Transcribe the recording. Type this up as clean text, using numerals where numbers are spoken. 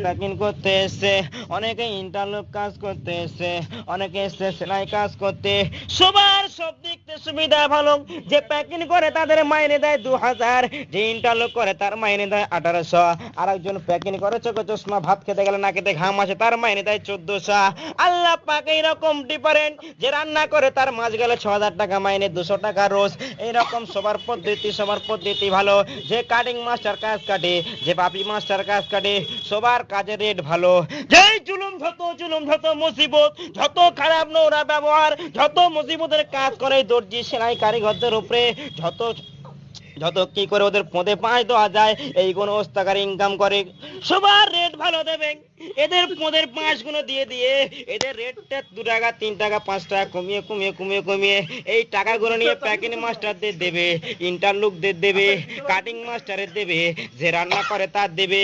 Packing করতে এসছে, অনেকে ইন্টারলক কাজ করতে এসছে, অনেকে এসছে সেলাই কাজ করতে। সবার সব দিক থেকে সুবিধা ভালো। যে প্যাকিং করে তাদের মাইনে দেয় 2000, যে ইন্টারলক করে তার মাইনে দেয় 1800, আর একজন প্যাকিং করে চোখে চশমা, ভাত খেতে গেলে নাকেতে ঘাম আসে, তার মাইনে দেয় 1400। আল্লাহ পাক এইরকম ডিফারেন্ট। যে রান্না করে তার মাস গেলে 6000 টাকা মাইনে, 200 টাকা রোজ। এইরকম সবার পদ্ধতি ভালো। যে কাটিং মাস্টার কাজ কাটে, যে পাপি মাস্টার কাজ কাটে, সবার কাজের রেট ভালো। যেই জুলুম, যত মুসিবত, যত খারাপ নোংরা ব্যবহার, যত মুসিবতের কাজ করে দর্জি সেলাই কারিগরদের উপরে, যত যত কি করে ওদের পদে 5 দেওয়া যায়, এই কোন ওস্তাকার ইনকাম করে, সবার রেট ভালো দেবেন। এদের পদের 5 গুণ দিয়ে দিয়ে এদের রেটটা 2 টাকা 3 টাকা 5 টাকা কমিয়ে এই টাকাগুলো নিয়ে প্যাকিং মাস্টারদের দেবে, ইন্টারলুকদের দেবে, কাটিং মাস্টারের দেবে, যে রান্না করে তার দেবে।